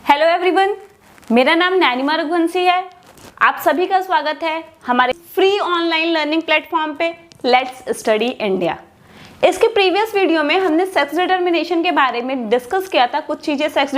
Hello everyone, मेरा नाम नैनिमा रघुवंशी है। आप सभी का स्वागत है हमारे फ्री ऑनलाइन लर्निंग प्लेटफॉर्म पे लेट्स स्टडी इंडिया। इसके प्रीवियस वीडियो में हमने सेक्स डिटर्मिनेशन के बारे में डिस्कस किया था, कुछ चीज़ें सेक्स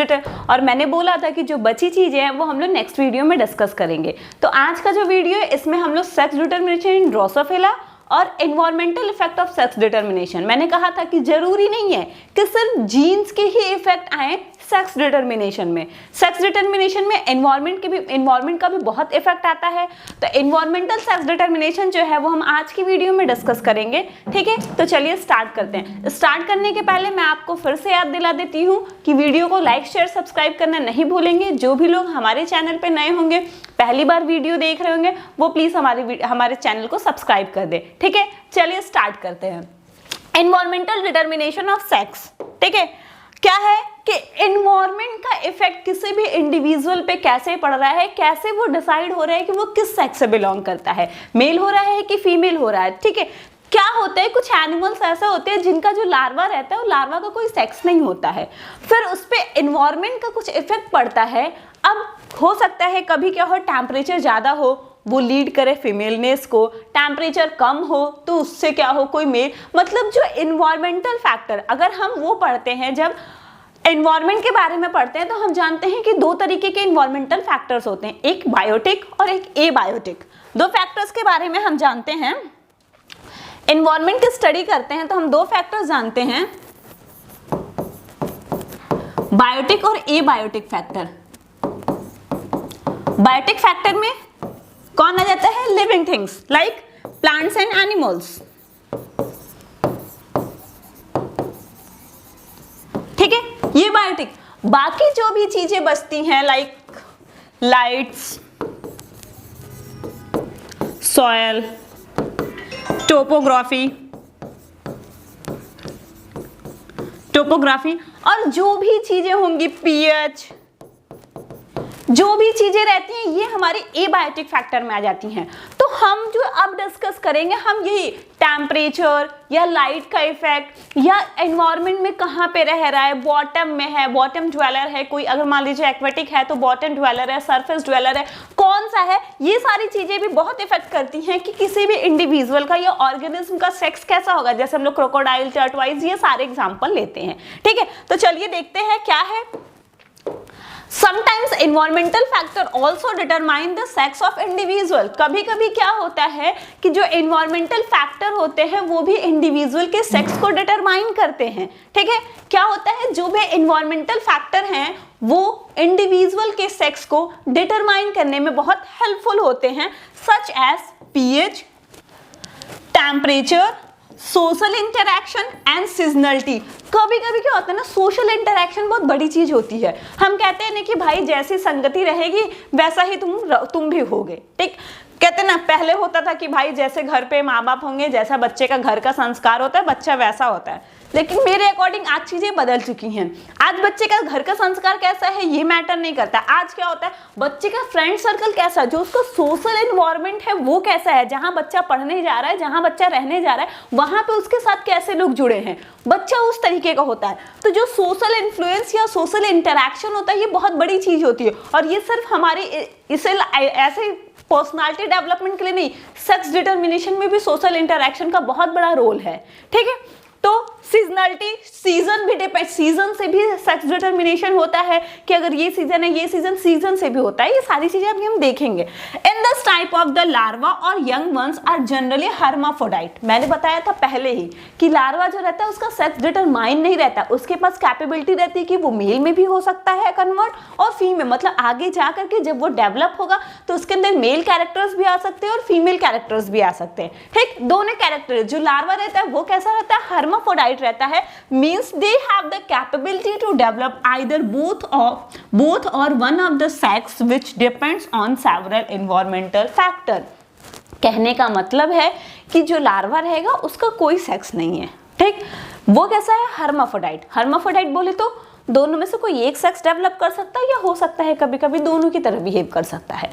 और मैंने बोला था कि जो बची चीज़ें हैं वो हम लोग नेक्स्ट वीडियो में डिस्कस करेंगे। तो आज का जो वीडियो है इसमें हम लोग सेक्स डिटर्मिनेशन इन ड्रोसोफिला और environmental effect of sex determination. मैंने कहा था कि जरूरी नहीं है कि सिर्फ जीन्स के ही इफेक्ट आए सेक्स डिटर्मिनेशन में। सेक्स डिटर्मिनेशन में एनवायरमेंट का भी बहुत इफेक्ट आता है। तो एनवायरमेंटल सेक्स डिटर्मिनेशन जो है वो हम आज की वीडियो में डिस्कस करेंगे। ठीक है, तो चलिए स्टार्ट करते हैं। स्टार्ट करने के पहले मैं आपको फिर से याद दिला देती हूँ कि वीडियो को लाइक शेयर सब्सक्राइब करना नहीं भूलेंगे। जो भी लोग हमारे चैनल पर नए होंगे, पहली बार वीडियो देख रहे होंगे, वो प्लीज हमारे चैनल को सब्सक्राइब कर दे। ठीक है, चलिए स्टार्ट करते हैं। Environmental determination of sex. ठीक है, क्या है कि एनवायरमेंट का इफेक्ट किसी भी इंडिविजुअल पे कैसे पड़ रहा है, कैसे वो डिसाइड हो रहा है कि वो किस सेक्स से बिलोंग करता है, मेल हो रहा है कि फीमेल हो रहा है। ठीक है, क्या होता है, कुछ एनिमल्स ऐसे होते हैं जिनका जो लार्वा रहता है वो लार्वा का कोई सेक्स नहीं होता है, फिर उस पर एनवायरमेंट का कुछ इफेक्ट पड़ता है। अब हो सकता है कभी क्या हो, टेम्परेचर ज़्यादा हो वो लीड करे फीमेलनेस को, टेम्परेचर कम हो तो उससे क्या हो कोई मेल। मतलब जो इन्वायरमेंटल फैक्टर, अगर हम वो पढ़ते हैं, जब एनवायरमेंट के बारे में पढ़ते हैं तो हम जानते हैं कि दो तरीके के इन्वायरमेंटल फैक्टर्स होते हैं, एक बायोटिक और एक एबायोटिक। दो फैक्टर्स के बारे में हम जानते हैं। एनवायरमेंट की स्टडी करते हैं तो हम दो फैक्टर्स जानते हैं, बायोटिक और एबायोटिक फैक्टर। बायोटिक फैक्टर में कौन आ जाता है, living things like plants and animals. ठीक है, ये बायोटिक। बाकी जो भी चीजें बचती हैं लाइक लाइट्स, सॉयल, टोपोग्राफी और जो भी चीजें होंगी, पीएच, जो भी चीजें रहती हैं ये हमारे एबायोटिक फैक्टर में आ जाती हैं। तो हम जो अब डिस्कस करेंगे, हम यही टेम्परेचर या लाइट का इफेक्ट या एनवायरनमेंट में कहाँ पे रह रहा है, बॉटम में है, बॉटम ड्वेलर है कोई, अगर मान लीजिए एक्वेटिक है तो बॉटम ड्वेलर है, सरफेस ड्वेलर है, कौन सा है, ये सारी चीजें भी बहुत इफेक्ट करती हैं कि किसी भी इंडिविजुअल का या ऑर्गेनिज्म का सेक्स कैसा होगा। जैसे हम लोग क्रोकोडाइल, टर्टवाइज, ये सारे एग्जाम्पल लेते हैं। ठीक है, तो चलिए देखते हैं क्या है। Sometimes environmental factor also determine the sex of individual। कभी कभी क्या होता है कि जो environmental factor होते हैं वो भी individual के sex को determine करते हैं। ठीक है, क्या होता है, जो भी environmental factor हैं वो individual के sex को determine करने में बहुत helpful होते हैं, such as pH, temperature, social interaction and seasonality. कभी कभी क्या होता है ना, सोशल इंटरैक्शन बहुत बड़ी चीज होती है। हम कहते हैं ना कि भाई जैसी संगति रहेगी वैसा ही तुम भी होगे। ठीक, कहते ना पहले होता था कि भाई जैसे घर पे माँ बाप होंगे, जैसा बच्चे का घर का संस्कार होता है बच्चा वैसा होता है। लेकिन मेरे अकॉर्डिंग आज चीजें बदल चुकी हैं। आज बच्चे का घर का संस्कार कैसा है ये मैटर नहीं करता। आज क्या होता है, बच्चे का फ्रेंड सर्कल कैसा है, जो उसका सोशल एनवायरनमेंट है वो कैसा है, जहां बच्चा पढ़ने जा रहा है, जहां बच्चा रहने जा रहा है, वहां पे उसके साथ कैसे लोग जुड़े हैं, बच्चा उस तरीके का होता है। तो जो सोशल इन्फ्लुएंस या सोशल इंटरैक्शन होता है ये बहुत बड़ी चीज होती है। और ये सिर्फ हमारे इसे ऐसे पर्सनालिटी डेवलपमेंट के लिए नहीं, सेक्स डिटर्मिनेशन में भी सोशल इंटरैक्शन का बहुत बड़ा रोल है। ठीक है, तो सीजनलिटी, सीजन भी डिपेंड, सीजन से भी सेक्स डिटर्मिनेशन होता है कि अगर ये सीजन है, ये सीजन से भी होता है। ये सारी चीजें अभी हम देखेंगे। In this type of the larva और young ones are generally hermaphrodite. मैंने बताया था पहले ही कि लार्वा जो रहता है उसका सेक्स डिटरमाइन नहीं रहता, उसके पास कैपेबिलिटी रहती है कि वो मेल में भी हो सकता है कन्वर्ट और फीमेल, मतलब आगे जाकर के जब वो डेवलप होगा तो उसके अंदर मेल कैरेक्टर्स भी आ सकते हैं और फीमेल कैरेक्टर्स भी आ सकते हैं। ठीक, दोनों कैरेक्टर, जो लार्वा रहता है वो कैसा रहता है, हर्माफ्रोडाइट रहता है, means they have the capability to develop either both or one of the sex which depends on several environmental factor। कहने का मतलब है कि जो लार्वा रहेगा उसका कोई सेक्स नहीं है। ठीक, वो कैसा है, हर्माफ्रोडाइट। हर्माफ्रोडाइट बोले तो दोनों में से कोई एक सेक्स डेवलप कर सकता है या हो सकता है कभी कभी दोनों की तरह बिहेव कर सकता है।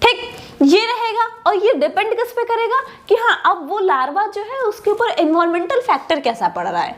ठीक, ये रहेगा और ये डिपेंड किस पे करेगा कि हाँ अब वो लार्वा जो है उसके ऊपर एनवायरमेंटल फैक्टर कैसा पड़ रहा है।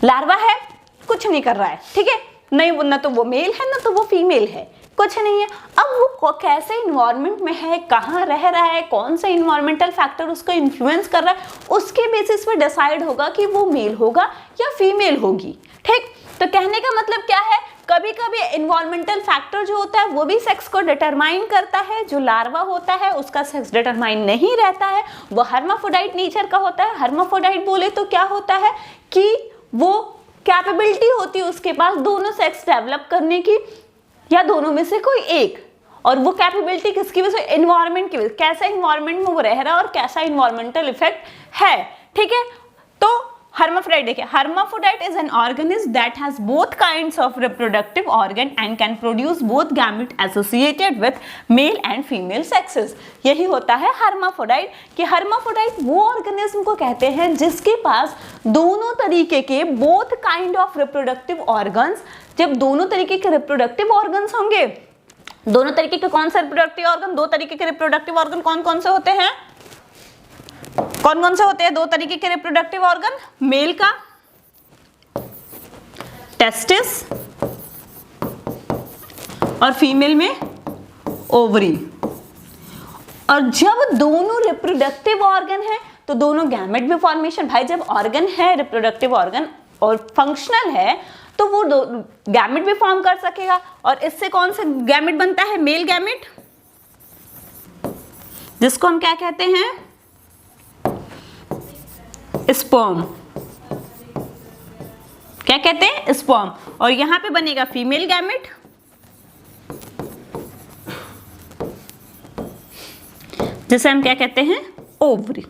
लार्वा है कुछ नहीं कर रहा है, ठीक है, नहीं, ना तो वो मेल है ना तो वो फीमेल है, कुछ नहीं है। अब वो कैसे इन्वायरमेंट में है, कहाँ रह रहा है, कौन सा इन्वायरमेंटल फैक्टर उसको इन्फ्लुएंस कर रहा है, उसके बेसिस पे डिसाइड होगा कि वो मेल होगा या फीमेल होगी। ठीक, तो कहने का मतलब क्या है, कभी कभी इन्वायरमेंटल फैक्टर जो होता है वो भी सेक्स को डिटरमाइन करता है। जो लार्वा होता है उसका सेक्स डिटरमाइन नहीं रहता है, वो हर्माफ्रोडाइट नेचर का होता है। हर्माफ्रोडाइट बोले तो क्या होता है कि वो कैपेबिलिटी होती है उसके पास दोनों सेक्स डेवलप करने की, या दोनों में से कोई एक। और वो कैपेबिलिटी किसकी वजह से, एनवायरनमेंट की वजह से, कैसा एनवायरनमेंट में वो रह रहा है और कैसा एनवायरमेंटल इफेक्ट है। ठीक है, तो hermaphrodite देखिए, hermaphrodite is an organism that has both kinds of reproductive organ and can produce both gamete associated with male and female sexes। यही होता है hermaphrodite कि hermaphrodite वो organism को कहते हैं जिसके पास दोनों तरीके के both kind of reproductive organs। जब दोनों तरीके के reproductive organs होंगे, दोनों तरीके के कौन सा reproductive organ, दो तरीके के reproductive organ कौन कौन से होते हैं, कौन कौन से होते हैं दो तरीके के रिप्रोडक्टिव ऑर्गन, मेल का टेस्टिस और फीमेल में ओवरी। और जब दोनों रिप्रोडक्टिव ऑर्गन है तो दोनों गैमेट भी फॉर्मेशन, भाई जब ऑर्गन है रिप्रोडक्टिव ऑर्गन और फंक्शनल है तो वो गैमेट भी फॉर्म कर सकेगा। और इससे कौन सा गैमेट बनता है, मेल गैमेट, जिसको हम क्या कहते हैं, स्पर्म। क्या कहते हैं, स्पर्म। और यहां पे बनेगा फीमेल गैमेट, जिसे हम क्या कहते हैं, ओवरी,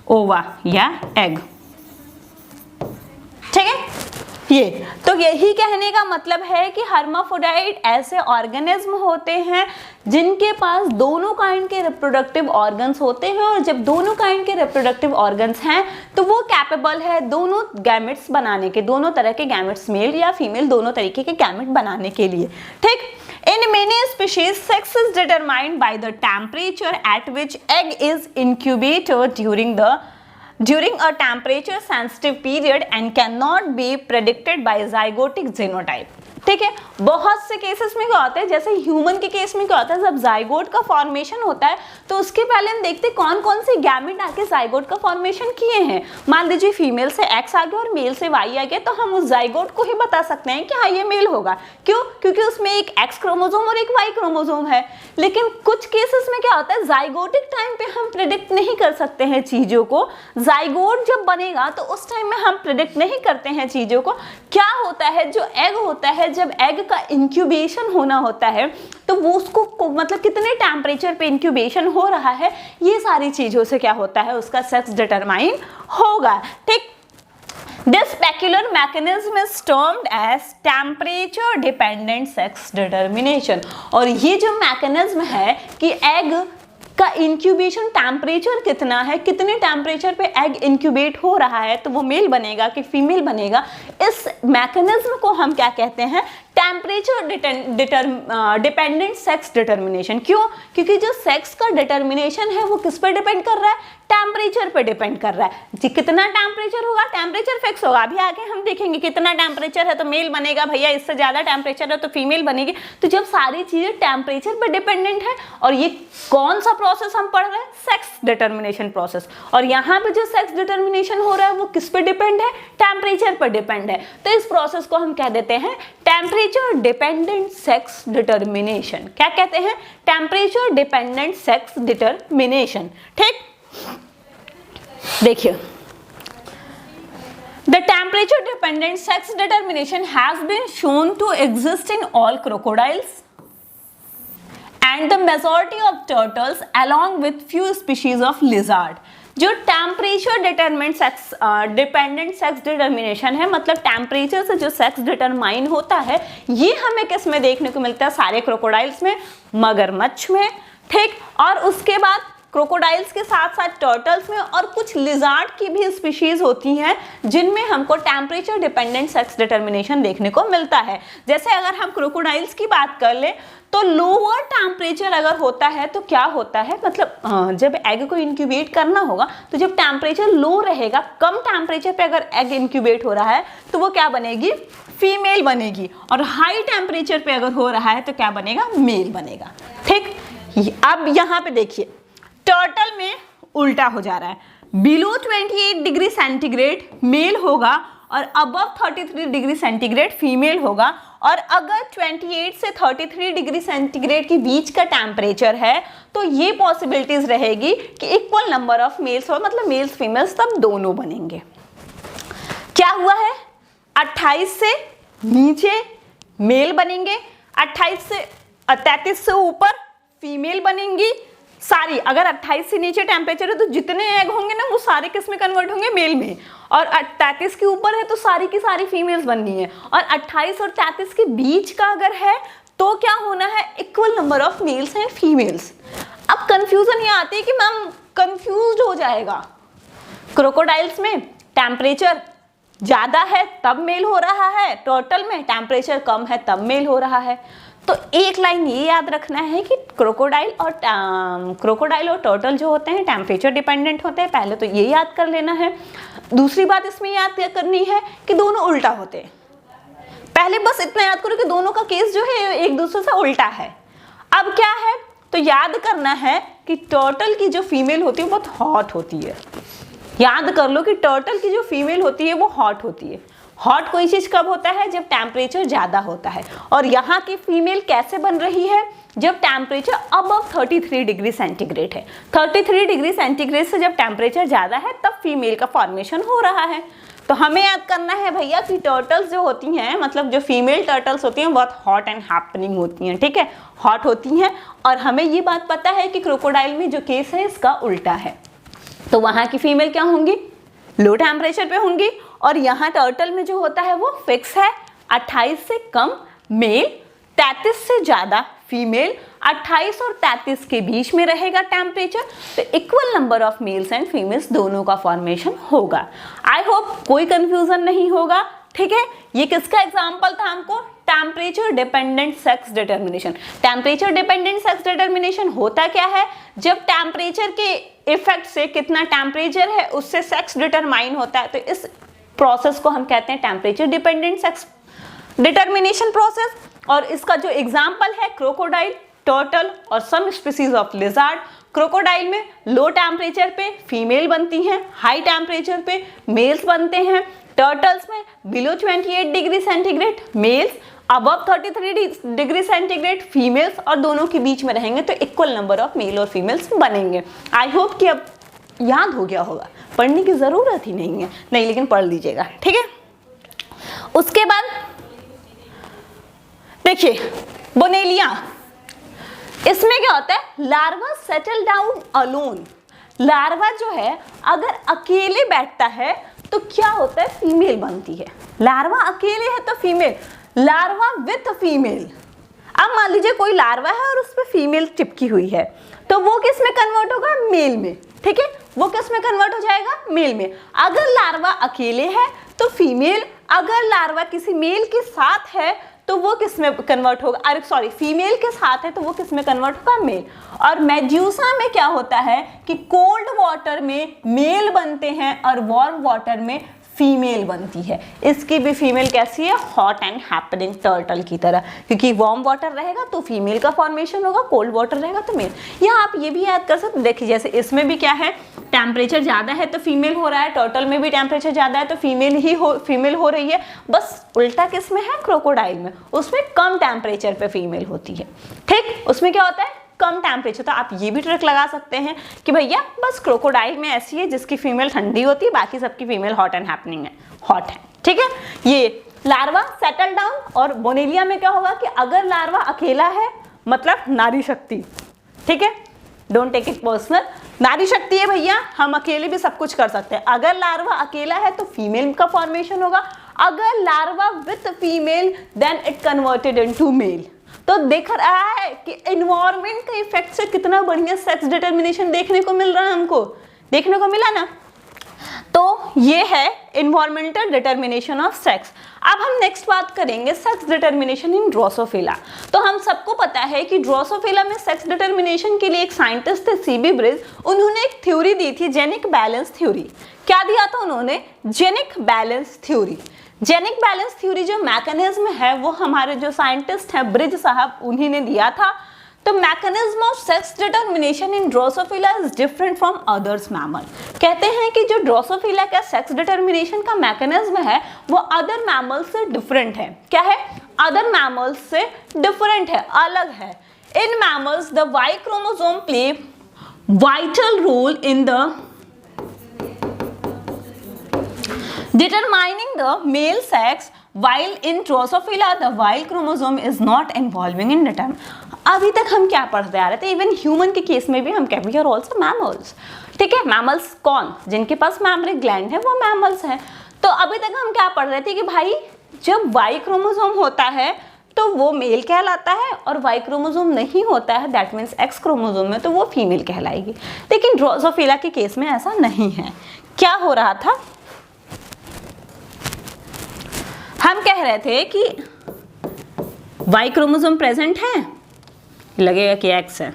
ओवा या एग। ठीक है, ये तो यही कहने का मतलब है कि हर्माफ्रोडाइट ऐसे ऑर्गेनिज्म होते हैं जिनके पास दोनों काइंड के रिप्रोडक्टिव ऑर्गन्स होते हैं। और जब दोनों काइंड के रिप्रोडक्टिव ऑर्गन्स हैं तो वो कैपेबल है दोनों गैमेट्स बनाने के, दोनों तरह के गैमेट्स, मेल या फीमेल दोनों तरीके के गैमेट बनाने के लिए। ठीक, in many species sex is determined by the temperature at which egg is incubated during a temperature sensitive period and cannot be predicted by zygotic genotype। ठीक है, बहुत से केसेस में क्या होता है, जैसे ह्यूमन के केस में क्या होता है, जब जाइगोट का फॉर्मेशन होता है तो उसके पहले हम देखते हैं कौन कौन से गैमेट आके जाइगोट का फॉर्मेशन किए हैं। मान लीजिए फीमेल से एक्स आ गया और मेल से वाई आ गया, तो हम उस जाइगोट को ही बता सकते हैं कि हाँ ये मेल होगा। क्यों? क्योंकि उसमें एक एक्स क्रोमोसोम और एक वाई क्रोमोसोम है। लेकिन कुछ केसेस में क्या होता है, जाइगोटिक टाइम पे हम प्रिडिक्ट नहीं कर सकते हैं चीजों को। जाइगोट जब बनेगा तो उस टाइम में हम प्रिडिक्ट नहीं करते हैं चीजों को। क्या होता है, जो एग होता है, जब एग का इंक्यूबेशन होना होता है तो वो उसको मतलब कितने टेम्परेचर पे इंक्यूबेशन हो रहा है, ये सारी चीजों से क्या होता है, उसका सेक्स डिटरमाइन होगा। ठीक, this peculiar mechanism is termed as temperature dependent sex determination. और ये जो मैकेनिज्म है कि एग का इंक्यूबेशन टेम्परेचर कितना है, कितने टेम्परेचर पे एग इंक्यूबेट हो रहा है तो वो मेल बनेगा कि फीमेल बनेगा, इस मैकेनिज्म को हम क्या कहते हैं, टेम्परेचर डिपेंडेंट सेक्स डिटर्मिनेशन। क्यों? क्योंकि जो सेक्स का डिटर्मिनेशन है वो किस पर डिपेंड कर रहा है, टेम्परेचर पे डिपेंड कर रहा है। जी, कितना टेम्परेचर होगा, टेम्परेचर फिक्स होगा। अभी आगे हम देखेंगे कितना टेम्परेचर है तो मेल बनेगा, भैया इससे ज्यादा टेम्परेचर है तो फीमेल बनेगी। तो जब सारी चीजें टेम्परेचर पे डिपेंडेंट है, और ये कौन सा प्रोसेस हम पढ़ रहे हैं, सेक्स डिटर्मिनेशन प्रोसेस। और यहाँ पे जो सेक्स डिटर्मिनेशन हो रहा है वो किस पे डिपेंड है, टेम्परेचर पर डिपेंड है। तो इस प्रोसेस को हम कह देते हैं टेम्परेचर डिपेंडेंट सेक्स डिटर्मिनेशन। क्या कहते हैं, टेम्परेचर डिपेंडेंट सेक्स डिटर्मिनेशन। ठीक, देखिए, the temperature dependent sex determination has been shown to exist in all crocodiles and the majority of turtles along with few species of lizard। जो temperature dependent sex determination है, मतलब temperature से जो sex determine होता है, ये हमें किस में देखने को मिलता है, सारे क्रोकोडाइल्स में, मगरमच्छ में। ठीक, और उसके बाद क्रोकोडाइल्स के साथ साथ टर्टल्स में और कुछ लिजार्ड की भी स्पीशीज होती हैं जिनमें हमको टेम्परेचर डिपेंडेंट सेक्स डिटर्मिनेशन देखने को मिलता है। जैसे अगर हम क्रोकोडाइल्स की बात कर ले तो लोअर टेम्परेचर अगर होता है तो क्या होता है, मतलब जब एग को इंक्यूबेट करना होगा तो जब टेम्परेचर लो रहेगा, कम टेम्परेचर पे अगर एग इंक्यूबेट हो रहा है तो वो क्या बनेगी, फीमेल बनेगी, और हाई टेम्परेचर पे अगर हो रहा है तो क्या बनेगा, मेल बनेगा। ठीक, अब यहाँ पे देखिए टर्टल में उल्टा हो जा रहा है, बिलो 28 डिग्री सेंटीग्रेड मेल होगा और अबव 33 डिग्री सेंटीग्रेड फीमेल होगा, और अगर 28 से 33 डिग्री सेंटीग्रेड के बीच का टेम्परेचर है तो ये पॉसिबिलिटीज रहेगी कि इक्वल नंबर ऑफ मेल्स हो, मतलब मेल्स फीमेल्स तब दोनों बनेंगे। क्या हुआ है, 28 से नीचे मेल बनेंगे, 33 से ऊपर फीमेल बनेंगी सारी। अगर 28 से नीचे टेम्परेचर है तो जितने एग होंगे ना वो सारे किस में कन्वर्ट होंगे, मेल में, और 33 के ऊपर है तो सारी की सारी फीमेल्स बननी है, और 28 और 33 के बीच का अगर है तो क्या होना है, equal number of males and females. अब कंफ्यूजन ये आती है कि मैम कंफ्यूज हो जाएगा, क्रोकोडाइल्स में टेम्परेचर ज्यादा है तब मेल हो रहा है, टर्टल में टेम्परेचर कम है तब मेल हो रहा है। तो एक लाइन ये याद रखना है कि क्रोकोडाइल और टर्टल जो होते हैं टेम्परेचर डिपेंडेंट होते हैं, पहले तो ये याद कर लेना है। दूसरी बात इसमें याद करनी है कि दोनों उल्टा होते हैं, पहले बस इतना याद करो कि दोनों का केस जो है एक दूसरे से उल्टा है। अब क्या है, तो याद करना है कि टर्टल की जो फीमेल होती है बहुत हॉट होती है। याद कर लो कि टर्टल की जो फीमेल होती है वो हॉट होती है। हॉट कोई चीज कब होता है, जब टेम्परेचर ज्यादा होता है, और यहाँ की फीमेल कैसे बन रही है, जब टेम्परेचर अबव 33 डिग्री सेंटीग्रेड है। 33 डिग्री सेंटीग्रेड से जब टेम्परेचर ज्यादा है तब फीमेल का फॉर्मेशन हो रहा है। तो हमें याद करना है भैया कि टर्टल्स जो होती हैं, मतलब जो फीमेल टर्टल्स होती हैं बहुत हॉट एंड हैपनिंग होती हैं, ठीक है, हॉट होती हैं। और हमें ये बात पता है कि क्रोकोडाइल में जो केस है इसका उल्टा है, तो वहाँ की फीमेल क्या होंगी, लो टेम्परेचर पे होंगी, और यहाँ टर्टल में जो होता है वो फिक्स है, 28 से कम मेल, 33 से ज़्यादा फीमेल, 28 और 33 के बीच में रहेगा टेम्परेचर, तो equal number of males and females दोनों का फॉर्मेशन होगा। आई होप कोई कंफ्यूजन नहीं होगा, ठीक है। ये किसका एग्जाम्पल था हमको, temperature dependent sex determination. Temperature dependent sex determination होता क्या है, जब टेम्परेचर के इफेक्ट से कितना टेम्परेचर है उससे सेक्स डिटरमाइन होता है, तो इस प्रोसेस को हम कहते हैं temperature dependent sex determination process. और इसका जो एग्जाम्पल है क्रोकोडाइल, टर्टल और some species of lizard. Crocodile में लो टेम्परेचर पे फीमेल बनती हैं, हाई टेम्परेचर पे मेल्स बनते हैं। टर्टल्स में below 28 degree centigrade males, above 33 degree centigrade females, और दोनों के बीच में रहेंगे तो इक्वल नंबर ऑफ मेल और फीमेल्स बनेंगे। आई होप कि अब याद हो गया होगा, पढ़ने की जरूरत ही नहीं है, नहीं लेकिन पढ़ लीजिएगा, ठीक है। उसके बाद देखिए बोनेलिया, इसमें क्या होता है, larva settle down alone. Larva जो है अगर अकेले बैठता है तो क्या होता है, फीमेल बनती है। लार्वा अकेले है तो फीमेल, लार्वा विथ फीमेल। अब मान लीजिए कोई लार्वा है और उस पर फीमेल चिपकी हुई है, तो वो किस में कन्वर्ट होगा, मेल में, ठीक है, वो किस में कन्वर्ट हो जाएगा, मेल में। अगर लार्वा अकेले है तो फीमेल, अगर लार्वा किसी मेल के साथ है तो वो किस में कन्वर्ट होगा, अरे सॉरी, फीमेल के साथ है तो वो किस में कन्वर्ट होगा, मेल। और मेड्यूसा में क्या होता है कि कोल्ड वाटर में मेल बनते हैं और वार्म वाटर में फीमेल बनती है। इसकी भी फीमेल कैसी है, हॉट एंड हैपनिंग टर्टल की तरह, क्योंकि वार्म वाटर रहेगा तो फीमेल का फॉर्मेशन होगा, कोल्ड वाटर रहेगा तो मेल। यहाँ आप ये भी याद कर सकते, देखिए जैसे इसमें भी क्या है, टेम्परेचर ज़्यादा है तो फीमेल हो रहा है, टर्टल में भी टेम्परेचर ज़्यादा है तो फीमेल हो रही है। बस उल्टा किस में है, क्रोकोडाइल में, उसमें कम टेम्परेचर पे फीमेल होती है, ठीक, उसमें क्या होता है, कम टेम्परेचर। तो आप ये भी ट्रिक लगा सकते हैं कि भैया बस क्रोकोडाइल में ऐसी है जिसकी फीमेल ठंडी होती है, बाकी सबकी फीमेल हॉट एंड हैपनिंग है, हॉट है, ठीक है। ये लार्वा सेटल डाउन। और बोनेलिया में क्या होगा कि अगर लार्वा अकेला है, मतलब नारी शक्ति, ठीक है, डोंट टेक इट पर्सनल, नारी शक्ति है भैया, हम अकेले भी सब कुछ कर सकते हैं। अगर लार्वा अकेला है तो फीमेल का फॉर्मेशन होगा, अगर larva with female then it converted into male. तो देख रहा है कि एनवायरनमेंट के इफेक्ट से कितना बढ़िया सेक्स डिटर्मिनेशन देखने को मिल रहा है, हमको देखने को मिला ना। तो ये है एनवायरमेंटल डिटर्मिनेशन ऑफ सेक्स। अब हम नेक्स्ट बात करेंगे सेक्स डिटर्मिनेशन इन ड्रोसोफिला। तो हम सबको पता है कि ड्रोसोफिला में सेक्स डिटर्मिनेशन के लिए एक साइंटिस्ट थे सीबी ब्रिज, उन्होंने एक थ्योरी दी थी, जेनिक बैलेंस थ्योरी। क्या दिया था उन्होंने, genic balance theory. Genic balance theory जो मैकेनिज्म है वो हमारे जो साइंटिस्ट हैं ब्रिज साहब उन्हीं ने दिया था। तो mechanism of sex determination in Drosophila is different from others mammal. कहते हैं कि जो ड्रोसोफिला का सेक्स डिटर्मिनेशन का मैकेनिज्म है वो अदर मैमल से डिफरेंट है। क्या है? अदर मैमल्स से डिफरेंट है, अलग है। In mammals the Y chromosome play vital role in the determining the male sex, while in Drosophila the Y chromosome is not involving in determining। अभी तक हम क्या पढ़ते आ रहे थे? इवन ह्यूमन के केस में भी हम क्या, वी आर ऑल्सो मैमल्स। ठीक है, मैमल्स कौन? जिनके पास मैमरी ग्लैंड है वो मैमल्स हैं। तो अभी तक हम क्या पढ़ रहे थे कि भाई जब वाई क्रोमोसोम होता है तो वो मेल कहलाता है, और वाई क्रोमोसोम नहीं होता है दैट मीन्स एक्स क्रोमोसोम में तो वो फीमेल कहलाएगी। लेकिन ड्रोसोफिला के केस में ऐसा नहीं है। क्या हो रहा था? हम कह रहे थे कि वाई क्रोमोसोम प्रेजेंट है, लगेगा कि एक्स है।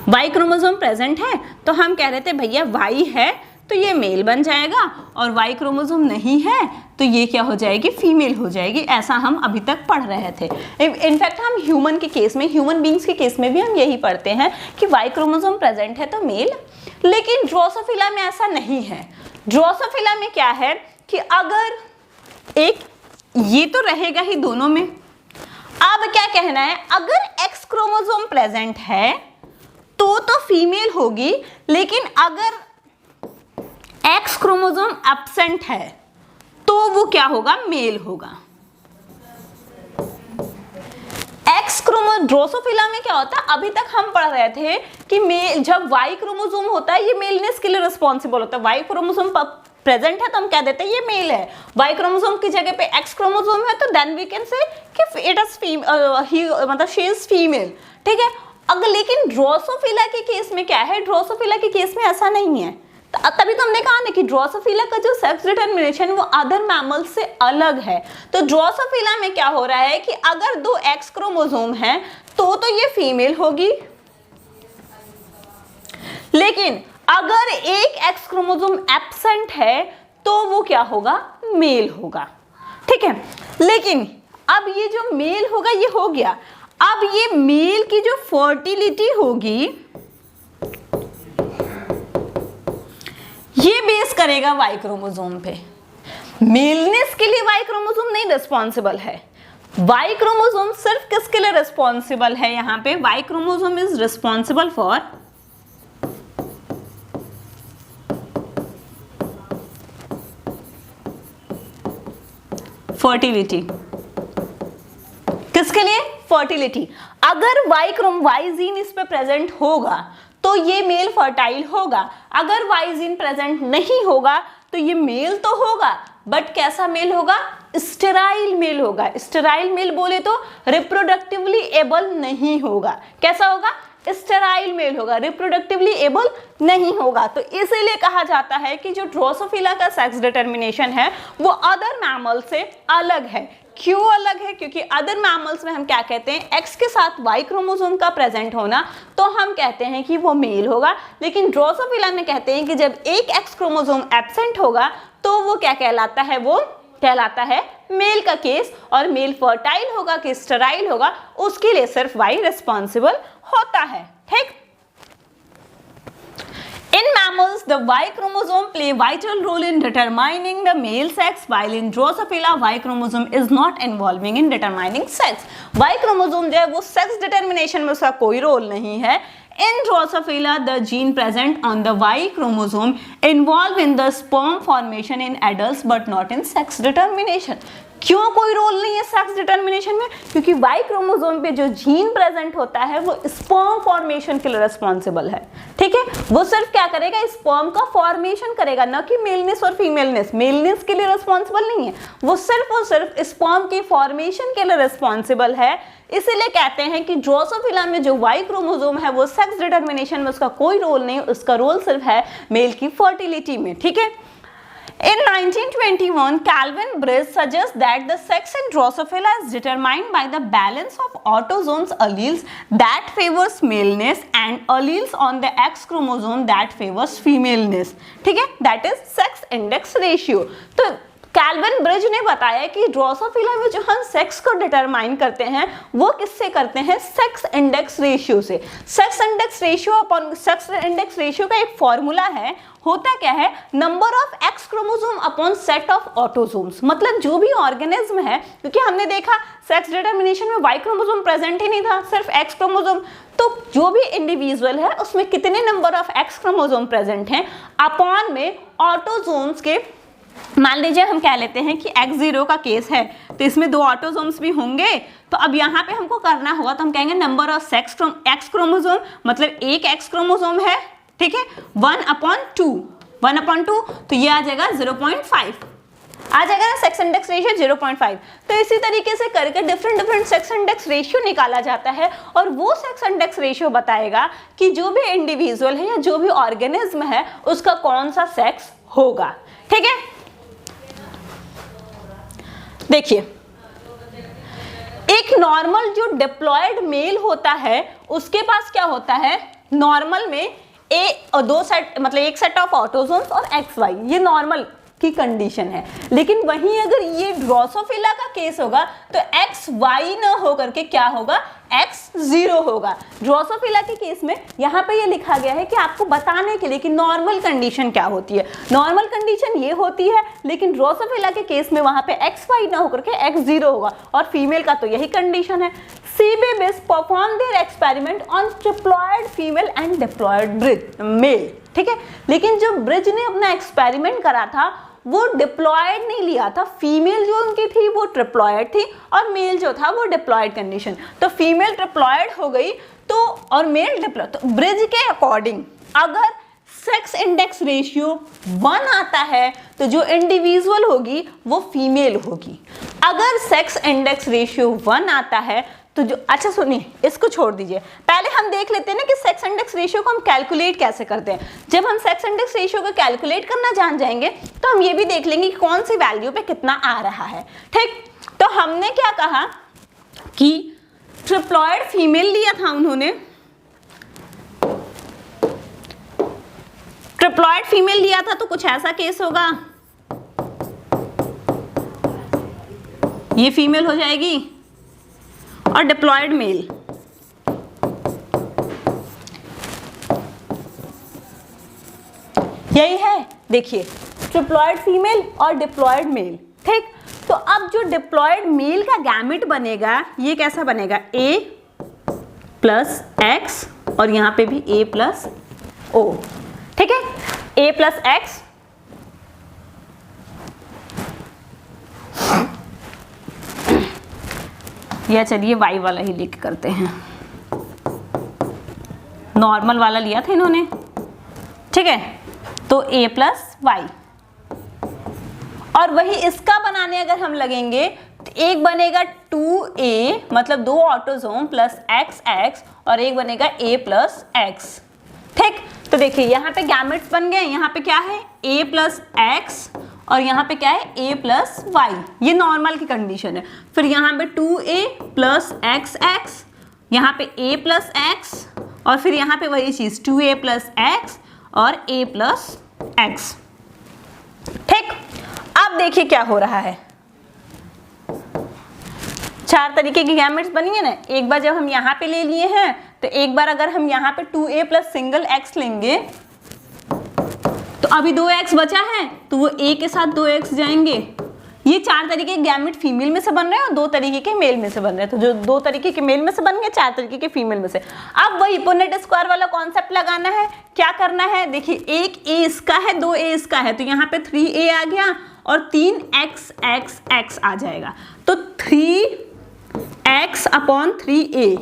वाई क्रोमोसोम प्रेजेंट है तो हम कह रहे थे भैया वाई है तो ये मेल बन जाएगा, और वाई क्रोमोसोम नहीं है तो ये क्या हो जाएगी, फीमेल हो जाएगी। ऐसा हम अभी तक पढ़ रहे थे। इनफैक्ट हम ह्यूमन के केस में, ह्यूमन बींग्स के केस में भी हम यही पढ़ते हैं कि वाई क्रोमोसोम प्रेजेंट है तो मेल। लेकिन ड्रोसोफिला में ऐसा नहीं है। ड्रोसोफिला में क्या है कि अगर एक ये तो रहेगा ही दोनों में। अब क्या कहना है, अगर एक्स क्रोमोसोम प्रेजेंट है तो फीमेल होगी, लेकिन अगर एक्स क्रोमोसोम एब्सेंट है तो वो क्या होगा, मेल होगा। एक्स क्रोमोसोम ड्रोसोफिला में क्या होता है, अभी तक हम पढ़ रहे थे कि मेल जब वाई क्रोमोसोम होता है ये मेलनेस के लिए रिस्पॉन्सिबल होता है। वाई क्रोमोसोम प्रेजेंट है तो हम कह देते हैं ये मेल है। वाई क्रोमोसोम की जगह पे एक्स क्रोमोसोम है तो देन वी कैन से कि इट इज मतलब शी इज फीमेल। ठीक है, अगर लेकिन ड्रोसोफिला के केस में क्या है, ड्रोसोफिला के केस में ऐसा नहीं है। तभी तो हमने कहा ना कि ड्रोसोफिला का जो सेक्स डिटर्मिनेशन वो अदर मैमल से अलग है। तो ड्रोसोफिला में क्या हो रहा है कि अगर दो एक्स क्रोमोसोम हैं तो ये फीमेल होगी, लेकिन अगर एक एक्स क्रोमोसोम एब्सेंट है तो वो क्या होगा, मेल होगा। ठीक है, लेकिन अब ये जो मेल होगा ये हो गया। अब ये मेल की जो फर्टिलिटी होगी ये बेस करेगा वाई क्रोमोसोम पे। मेलनेस के लिए वाई क्रोमोसोम नहीं रिस्पॉन्सिबल है। वाई क्रोमोसोम सिर्फ किसके लिए रिस्पॉन्सिबल है, यहां पे Y chromosome is responsible for fertility. किसके लिए, फर्टिलिटी। अगर वाई जीन इस पे प्रेजेंट होगा तो ये मेल फर्टाइल होगा। अगर वाई जीन प्रेजेंट नहीं होगा तो ये मेल तो होगा, बट कैसा मेल होगा, स्टेराइल मेल होगा। स्टेराइल मेल बोले तो रिप्रोडक्टिवली एबल नहीं होगा। कैसा होगा, स्टेराइल मेल होगा, रिप्रोडक्टिवली एबल नहीं होगा। तो इसीलिए कहा जाता है कि जो ड्रोसोफिला का सेक्स डिटर्मिनेशन है वो अदर मैमल से अलग है। क्यों अलग है, क्योंकि अदर मैमल्स में हम क्या कहते हैं, एक्स के साथ वाई क्रोमोसोम का प्रेजेंट होना तो हम कहते हैं कि वो मेल होगा। लेकिन ड्रोसोफिला में कहते हैं कि जब एक एक्स क्रोमोसोम एब्सेंट होगा तो वो क्या कहलाता है, वो कहलाता है मेल का केस। और मेल फर्टाइल होगा कि स्टेराइल होगा, उसके लिए सिर्फ वाई रिस्पॉन्सिबल होता है। ठीक, in mammals the Y chromosome play vital role in determining the male sex, while in Drosophila Y chromosome is not involving in determining sex। Y chromosome जो है वो sex determination में उसका कोई रोल नहीं है। In Drosophila the gene present on the Y chromosome involve in the sperm formation in adults but not in sex determination। क्यों कोई रोल नहीं है सेक्स डिटर्मिनेशन में, क्योंकि वाई क्रोमोसोम पे जो जीन प्रेजेंट होता है वो स्पर्म फॉर्मेशन के लिए रिस्पॉन्सिबल है। ठीक है, वो सिर्फ क्या करेगा, स्पर्म का फॉर्मेशन करेगा, ना कि मेलनेस और फीमेलनेस। मेलनेस के लिए रिस्पॉन्सिबल नहीं है, वो सिर्फ स्पर्म की फॉर्मेशन के लिए रिस्पॉन्सिबल है। इसीलिए कहते हैं कि ड्रोसोफिला में जो वाई क्रोमोसोम है वो सेक्स डिटर्मिनेशन में उसका कोई रोल नहीं, उसका रोल सिर्फ है मेल की फर्टिलिटी में। ठीक है, In 1921, Calvin Bridge suggests that the sex in Drosophila is determined by the balance of autosomes alleles that favors maleness and alleles on the X chromosome that favors femaleness। ठीक है, that is sex index ratio। तो kelvin bridge ने बताया कि Drosophila में जो हम sex को डिटरमाइन करते हैं वो किससे करते हैं, सेक्स इंडेक्स रेशियो से। Sex index ratio upon sex index ratio का एक फॉर्मूला है, होता क्या है, number of x chromosome upon set of autosomes. मतलब जो भी ऑर्गेनिज्म है, क्योंकि हमने देखा सेक्स डिटर्मिनेशन में वाई क्रोमोसोम प्रेजेंट ही नहीं था, सिर्फ एक्स क्रोमोसोम, तो जो भी इंडिविजुअल है उसमें कितने number of x chromosome present हैं अपॉन में ऑटोसोम्स के, मान लीजिए हम कह लेते हैं कि X0 का केस है तो इसमें 2 ऑटोसोम्स भी होंगे, तो अब यहाँ पे हमको करना होगा तो हम कहेंगे नंबर ऑफ एक्स क्रोमोसोम, मतलब एक एक्स क्रोमोसोम है, ठीक है, 1/2 तो ये आ जाएगा 0.5 आ जाएगा ना, सेक्स इंडेक्स रेशियो 0.5। तो इसी तरीके से करके डिफरेंट सेक्स इंडेक्स रेशियो निकाला जाता है और वो सेक्स इंडेक्स रेशियो बताएगा कि जो भी इंडिविजुअल है या जो भी ऑर्गेनिज्म है उसका कौन सा सेक्स होगा, ठीक है। देखिए, एक नॉर्मल जो डिप्लॉयड मेल होता है उसके पास क्या होता है, नॉर्मल में एक सेट ऑफ ऑटोसोम्स और XY, ये नॉर्मल की कंडीशन है। लेकिन वहीं अगर ये ड्रोसोफिला का केस होगा तो XY ना होकर के क्या होगा, X0 होगा। ड्रोसोफिला के केस में यहाँ पे ये लिखा गया है कि आपको बताने के लिए कि नॉर्मल कंडीशन क्या होती है। नॉर्मल कंडीशन ये होती है, लेकिन ड्रोसोफिला के केस में वहां पे XY ना होकर के X0 होगा, और फीमेल का तो यही कंडीशन है। CBBS perform their experiment on triploid female and diploid male, ठीक है। लेकिन जो ब्रिज ने अपना एक्सपेरिमेंट करा था वो डिप्लॉयड नहीं लिया था, फीमेल जो उनकी थी वो ट्रिप्लॉयड थी और मेल जो था वो डिप्लॉयड कंडीशन, तो फीमेल ट्रिप्लॉयड हो गई तो और मेल डिप्लॉयड। तो ब्रिज के अकॉर्डिंग अगर सेक्स इंडेक्स रेशियो 1 आता है तो जो इंडिविजुअल होगी वो फीमेल होगी। अगर सेक्स इंडेक्स रेशियो 1 आता है तो जो, अच्छा सुनिए, इसको छोड़ दीजिए, पहले हम देख लेते हैं ना कि सेक्स इंडेक्स रेशियो को हम कैलकुलेट कैसे करते हैं। जब हम सेक्स इंडेक्स रेशियो को कैलकुलेट करना जान जाएंगे तो हम ये भी देख लेंगे कि कौन सी वैल्यू पे कितना आ रहा है, ठीक। तो हमने क्या कहा कि ट्रिप्लॉयड फीमेल लिया था उन्होंने, ट्रिप्लॉयड फीमेल लिया था तो कुछ ऐसा केस होगा, ये फीमेल हो जाएगी, और डिप्लॉयड मेल, यही है। देखिए, ट्रिप्लॉयड फीमेल और डिप्लॉयड मेल, ठीक। तो अब जो डिप्लॉयड मेल का गैमेट बनेगा ये कैसा बनेगा, A प्लस X और यहाँ पे भी A प्लस O, ठीक है, A प्लस X या चलिए Y वाला ही लेके करते हैं, नॉर्मल वाला लिया था इन्होंने, ठीक है, तो A प्लस वाई, और वही इसका बनाने अगर हम लगेंगे तो एक बनेगा 2A मतलब 2 ऑटोसोम प्लस XX और एक बनेगा A प्लस X, ठीक। तो देखिए यहाँ पे गैमेट्स बन गए, यहाँ पे क्या है A प्लस X और यहाँ पे क्या है A प्लस वाई, ये नॉर्मल की कंडीशन है। फिर यहाँ पे 2A प्लस XX, यहाँ पे A प्लस X और फिर यहाँ पे वही चीज़ 2A प्लस X और A प्लस X, ठीक। अब देखिए क्या हो रहा है, 4 तरीके की गैमेट्स बनी है ना। एक बार जब हम यहाँ पे ले लिए हैं तो एक बार अगर हम यहाँ पे 2A प्लस सिंगल X लेंगे तो अभी 2X बचा है तो वो A के साथ 2X जाएंगे। ये 4 तरीके के गैमेट फीमेल में से बन रहे हैं और 2 तरीके के मेल में से बन रहे हैं। तो जो 2 तरीके के मेल में से बन गए, 4 तरीके के फीमेल में से। अब वही पुनेट स्क्वायर वाला कॉन्सेप्ट लगाना है। क्या करना है, देखिए एक A इसका है, 2A इसका है, तो यहाँ पे 3A आ गया और 3XX आ जाएगा, तो 3X अपॉन 3A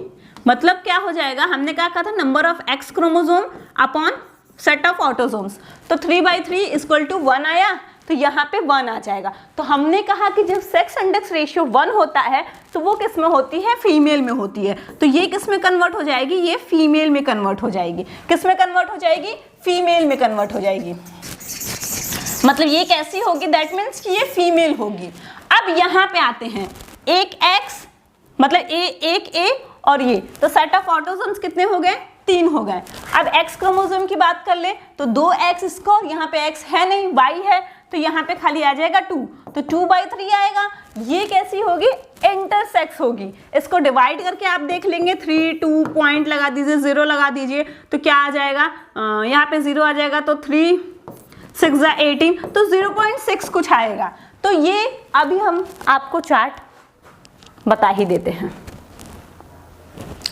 मतलब क्या हो जाएगा, हमने क्या कहा था, number of X chromosome upon set of autosomes, तो 3/3 इक्वल टू 1 आया, तो यहाँ पे 1 आ जाएगा। तो हमने कहा कि जब सेक्स इंडेक्स रेशियो 1 होता है तो वो किस में होती है, फीमेल में होती है। तो ये किस में कन्वर्ट हो जाएगी, ये फीमेल में कन्वर्ट हो जाएगी। किस में कन्वर्ट हो जाएगी, फीमेल में कन्वर्ट हो जाएगी। मतलब ये कैसी होगी, दैट मीन्स कि ये फीमेल होगी। अब यहाँ पे आते हैं, एक X मतलब एक A और ये, तो सेट ऑफ ऑटोसोम्स कितने हो गए, 3 हो गए। अब X क्रोमोसोम की बात कर ले तो 2X इसका और यहाँ पे X है नहीं, Y है, तो यहाँ पे खाली आ जाएगा 2। तो 2/3 आएगा। ये कैसी होगी? इंटरसेक्स होगी। इसको डिवाइड करके आप देख लेंगे, 3 2 पॉइंट लगा दीजिए, 0 लगा दीजिए, तो क्या आ जाएगा? यहाँ पे 0 आ जाएगा, तो 3 6 18, तो 0.6 कुछ आएगा। तो ये अभी हम आपको चार्ट बता ही देते हैं।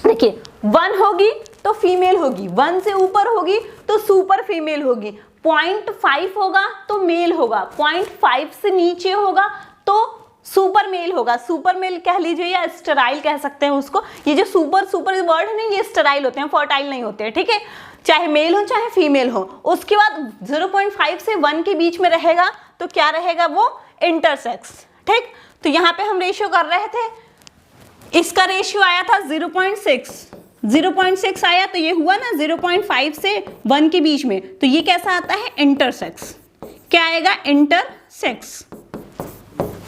देखिए 1 होगी तो फीमेल होगी, 1 से ऊपर होगी तो सुपर फीमेल होगी, 0.5 होगा तो मेल होगा, 0.5 से नीचे होगा तो सुपर मेल होगा। सुपर मेल कह लीजिए या स्टेराइल कह सकते हैं उसको। ये जो सुपर वर्ड है ना, ये स्टेराइल होते हैं, फर्टाइल नहीं होते हैं, ठीक है, चाहे मेल हो चाहे फीमेल हो। उसके बाद 0.5 से 1 के बीच में रहेगा तो क्या रहेगा? वो इंटरसेक्स। ठीक, तो यहाँ पे हम रेशियो कर रहे थे, इसका रेशियो आया था 0.6 आया, तो ये हुआ ना 0.5 से 1 के बीच में, तो ये कैसा आता है? इंटरसेक्स। क्या आएगा? इंटरसेक्स।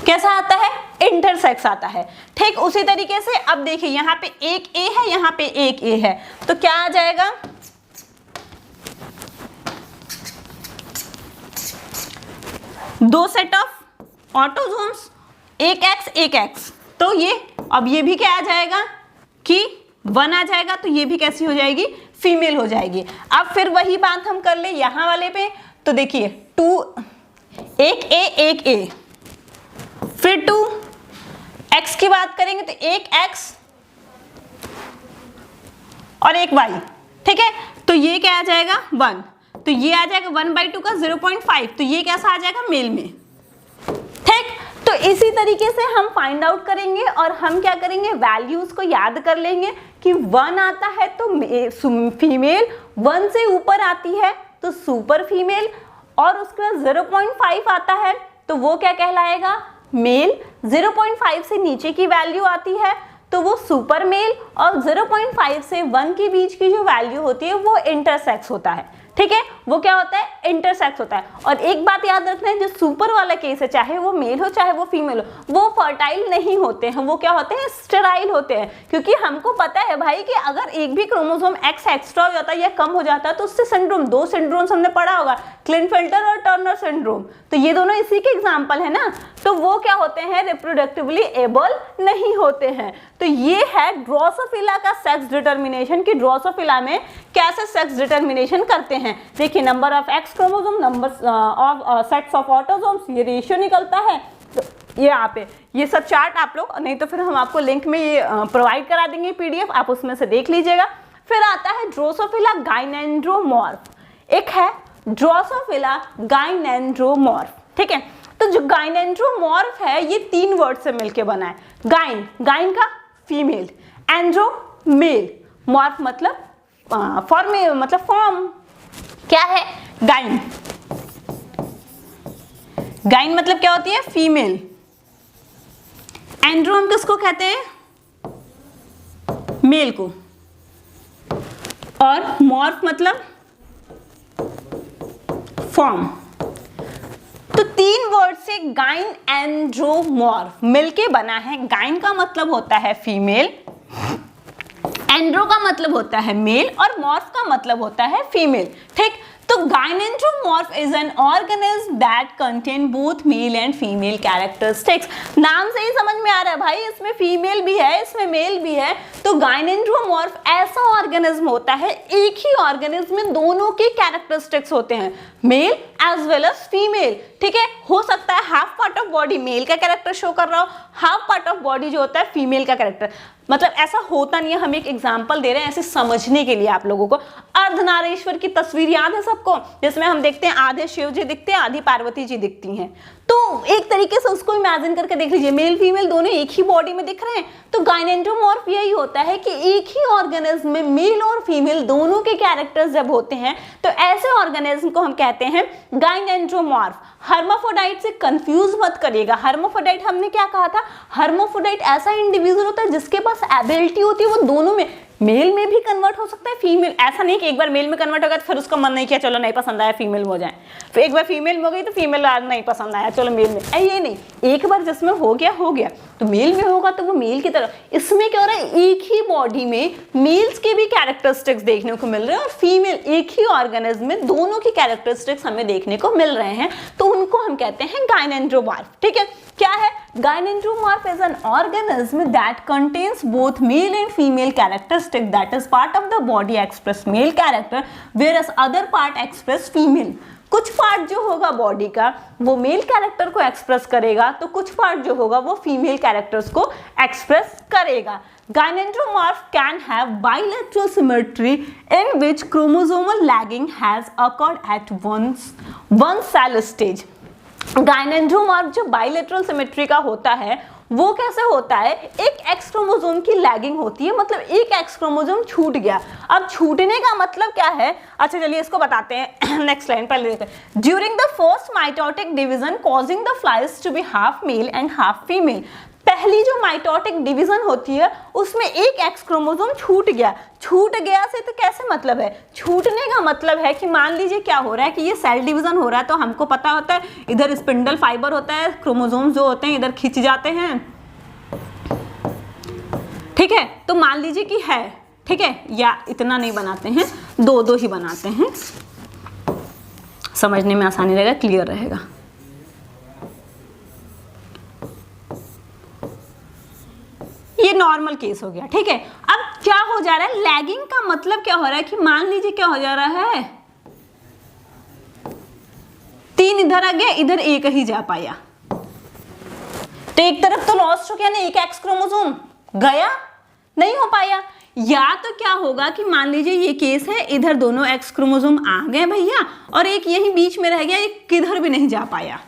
कैसा आता है? इंटरसेक्स आता है। ठीक, उसी तरीके से अब देखिए यहाँ पे एक ए है, यहाँ पे एक ए है, तो क्या आ जाएगा? दो सेट ऑफ ऑटोसोम्स, एक एक्स, तो ये अब ये भी क्या आ जाएगा कि 1 आ जाएगा, तो ये भी कैसी हो जाएगी? फीमेल हो जाएगी। अब फिर वही बात हम कर ले यहाँ वाले पे, तो देखिए 2 एक ए, फिर 2 एक्स की बात करेंगे तो एक एक्स और एक वाई। ठीक है, तो ये क्या आ जाएगा? 1, तो ये आ जाएगा 1/2 का 0.5, तो ये कैसा आ जाएगा? मेल में। ठीक, तो इसी तरीके से हम फाइंड आउट करेंगे और हम क्या करेंगे? वैल्यूज को याद कर लेंगे कि 1 आता है तो फीमेल, 1 से ऊपर आती है तो सुपर फीमेल, और उसके बाद 0.5 आता है तो वो क्या कहलाएगा? मेल। 0.5 से नीचे की वैल्यू आती है तो वो सुपर मेल, और 0.5 से 1 के बीच की जो वैल्यू होती है वो इंटरसेक्स होता है। ठीक है, वो क्या होता है? इंटरसेक्स होता है। और एक बात याद रखना है, जो सुपर वाला केस है, चाहे वो मेल हो चाहे वो फीमेल हो, वो फर्टाइल नहीं होते हैं, वो क्या होते हैं? स्टेराइल होते हैं। क्योंकि हमको पता है भाई कि अगर एक भी क्रोमोसोम एक्स एक्स्ट्रा हो जाता है या कम हो जाता है तो उससे सिंड्रोम, 2 सिंड्रोम्स हमने पढ़ा होगा, क्लिनफेल्टर और टर्नर सिंड्रोम, तो ये दोनों इसी के एग्जाम्पल है ना। तो वो क्या होते हैं? रिप्रोडक्टिवली एबल नहीं होते हैं। तो ये है ड्रोसोफिला का सेक्स डिटर्मिनेशन, कि ड्रोसोफिला में कैसे सेक्स डिटर्मिनेशन करते हैं। देखिए number of x chromosome, number of sets of autosomes, ये रेशियो निकलता है। तो ये यहाँ पे ये सब चार्ट आप लोग, नहीं तो फिर हम आपको लिंक में ये प्रोवाइड करा देंगे PDF, आप उसमें से देख लीजिएगा। फिर आता है ड्रोसोफिला गाइनेंड्रोमॉर्फ, एक है ड्रोसोफिला गाइनेंड्रोमॉर्फ। ठीक है, तो जो गाइनेंड्रोमॉर्फ है ये 3 वर्ड से मिलके बना है। गाइन का फीमेल, एंड्रो मेल, मॉर्फ मतलब फॉर्म। क्या है? गाइन मतलब क्या होती है? फीमेल। एंड्रो हम किसको कहते हैं? मेल को। और मॉर्फ मतलब फॉर्म। तो 3 वर्ड से गाइन एंड्रोमॉर्फ मिलके बना है। गाइन का मतलब होता है फीमेल, एंड्रो का मतलब होता है मेल, और मॉर्फ का मतलब होता है फीमेल। ठीक, तो gynandromorph is an organism that contain both male and female characteristics. नाम से ही समझ में आ रहा है भाई, इसमें फीमेल भी है, इसमें मेल भी है। तो गाइनेंड्रोमॉर्फ ऐसा ऑर्गेनिज्म होता है, एक ही ऑर्गेनिज्म में दोनों के कैरेक्टरिस्टिक्स होते हैं, male as well as female. ठीक है, हो सकता है half part of body male का कैरेक्टर शो कर रहा हो, हाफ पार्ट ऑफ बॉडी जो होता है फीमेल का कैरेक्टर। मतलब ऐसा होता नहीं है, हम एक एग्जांपल दे रहे हैं ऐसे समझने के लिए आप लोगों को। अर्धनारीश्वर की तस्वीर याद है सबको, जिसमें हम देखते हैं आधे शिव जी दिखते हैं, आधी पार्वती जी दिखती हैं। तो एक तरीके से उसको इमेजिन करके देख लीजिए, मेल फीमेल दोनों एक ही बॉडी में दिख रहे हैं। तो गाइनेंड्रोमॉर्फ यही होता है कि एक ही ऑर्गेनिज्म में मेल और फीमेल दोनों के कैरेक्टर्स जब होते हैं तो ऐसे ऑर्गेनिज्म को हम कहते हैं गाइनेंड्रोमॉर्फ। हर्माफ्रोडाइट से कंफ्यूज मत करिएगा। हर्माफ्रोडाइट हमने क्या कहा था? हर्माफ्रोडाइट ऐसा इंडिविजुअल होता है जिसके पास एबिलिटी होती है वो दोनों में मेल में भी कन्वर्ट हो सकता है फीमेल, ऐसा नहीं कि एक बार मेल में कन्वर्ट हो गया तो फिर उसका मन नहीं किया चलो नहीं पसंद आया फीमेल में हो जाए, फिर एक बार फीमेल में हो गई तो फीमेल नहीं पसंद आया चलो मेल में, ये नहीं, एक बार जिसमें हो गया तो मेल में होगा तो वो मेल की तरह। इसमें क्या हो रहा है, एक ही बॉडी में मेल्स के भी कैरेक्टरिस्टिक्स देखने को मिल रहे हैं और फीमेल, एक ही ऑर्गेनिज्म में दोनों की कैरेक्टरिस्टिक्स हमें देखने को मिल रहे हैं, तो उनको हम कहते हैं गायनेंड्रोमॉर्फ। ठीक है, क्या है gynandromorph? Is an organism that contains both male and female characteristic, that is part of the body express male character whereas other part express female. कुछ पार्ट जो होगा बॉडी का वो मेल कैरेक्टर को एक्सप्रेस करेगा, तो कुछ पार्ट जो होगा वो फीमेल कैरेक्टर्स को एक्सप्रेस करेगा। Gynandromorph can have bilateral symmetry in which chromosomal lagging has occurred at one cell stage. Gynandromorph जो bilateral symmetry का होता है वो कैसे होता है, एक एक्स क्रोमोसोम की लैगिंग होती है, मतलब एक एक्स क्रोमोसोम छूट गया। अब छूटने का मतलब क्या है, अच्छा चलिए इसको बताते हैं नेक्स्ट लाइन पहले देखते हैं। During the first mitotic division causing the flies to be half male and half female, पहली जो माइटोटिक डिवीजन होती है उसमें एक एक्स क्रोमोसोम छूट गया से तो कैसे मतलब है, छूटने का मतलब है कि मान लीजिए क्या हो रहा है कि ये सेल डिवीजन हो रहा है, तो हमको पता होता है इधर स्पिंडल फाइबर होता है, क्रोमोसोम जो होते हैं इधर खिंच जाते हैं, ठीक है, तो मान लीजिए कि है, ठीक है, या इतना नहीं बनाते हैं, दो ही बनाते हैं, समझने में आसानी रहेगा, क्लियर रहेगा। ये नॉर्मल केस हो गया, ठीक है। अब क्या हो जा रहा है, लैगिंग का मतलब क्या हो रहा है कि मान लीजिए क्या हो जा रहा है, 3 इधर आ गया, इधर एक ही जा पाया, तो एक तरफ तो लॉस्ट हो गया ना, एक एक्स क्रोमोसोम गया, नहीं हो पाया। या तो क्या होगा कि मान लीजिए ये केस है, इधर दोनों एक्स क्रोमोसोम आ गए भैया और एक यही बीच में रह गया, एक किधर भी नहीं जा पाया,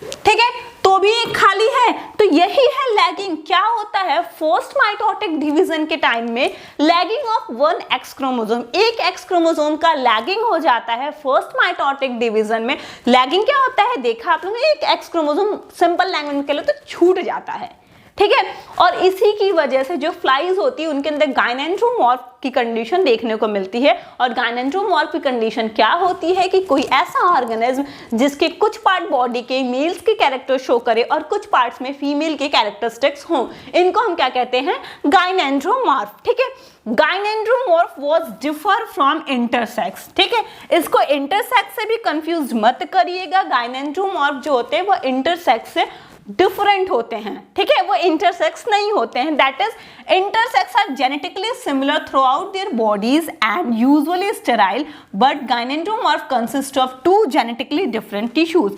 ठीक है, तो भी एक खाली है, तो यही है लैगिंग। क्या होता है, फर्स्ट माइटोटिक डिवीजन के टाइम में लैगिंग ऑफ 1 एक्स क्रोमोसोम, एक एक्स क्रोमोसोम का लैगिंग हो जाता है फर्स्ट माइटोटिक डिवीजन में। लैगिंग क्या होता है, देखा आप लोगों ने, एक एक्स क्रोमोसोम सिंपल लैंग्वेज के लिए तो छूट जाता है, ठीक है, और इसी की वजह से जो फ्लाइज होती है उनके अंदर गायनेंड्रोमॉर्फ की कंडीशन देखने को मिलती है। और गायनेंड्रोमॉर्फ की कंडीशन क्या होती है कि कोई ऐसा ऑर्गेनिज्म जिसके कुछ पार्ट बॉडी के मेल्स के कैरेक्टर शो करे और कुछ पार्ट्स में फीमेल के कैरेक्टरिस्टिक्स हों, इनको हम क्या कहते हैं, गायनेंड्रोमॉर्फ, ठीक है। गायनेंड्रोमॉर्फ वाज डिफर फ्रॉम इंटरसेक्स, ठीक है, इसको इंटरसेक्स से भी कंफ्यूज मत करिएगा। गायनेंड्रोमॉर्फ जो होते हैं वो इंटरसेक्स से डिफरेंट होते हैं, ठीक है, वो इंटरसेक्स नहीं होते हैं। That is intersex are genetically similar throughout their bodies and usually sterile, but gynandromorph consist of 2 genetically different tissues.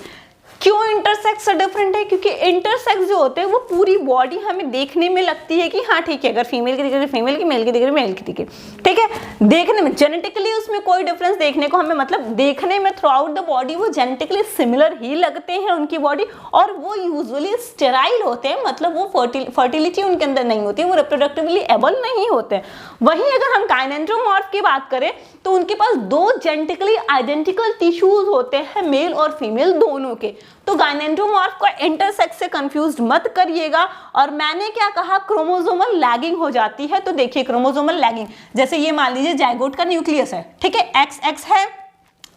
क्यों इंटरसेक्स डिफरेंट है, क्योंकि इंटरसेक्स जो होते हैं वो पूरी बॉडी हमें देखने में लगती है कि हाँ ठीक है, अगर फीमेल की दिख रही फीमेल की, मेल की दिख रही मेल की दिख रही, ठीक है, देखने में जेनेटिकली उसमें कोई डिफरेंस देखने को हमें, मतलब देखने में थ्रू आउट द बॉडी वो जेनेटिकली सिमिलर ही लगते हैं उनकी बॉडी, और वो यूजुअली स्टेराइल होते हैं, मतलब वो फर्टिलिटी उनके अंदर नहीं होती है, वो रिप्रोडक्टिवली एबल नहीं होते। वहीं अगर हम गायनेंड्रोमॉर्फ की बात करें तो उनके पास 2 जेनेटिकली आइडेंटिकल टिश्यूज होते हैं, मेल और फीमेल दोनों के। तो गायनेंड्रोमॉर्फ को इंटरसेक्स से कंफ्यूज मत करिएगा। और मैंने क्या कहा, क्रोमोसोमल लैगिंग हो जाती है, तो देखिए क्रोमोसोमल लैगिंग, जैसे ये मान लीजिए जाइगोट का न्यूक्लियस है, ठीक है, XX है,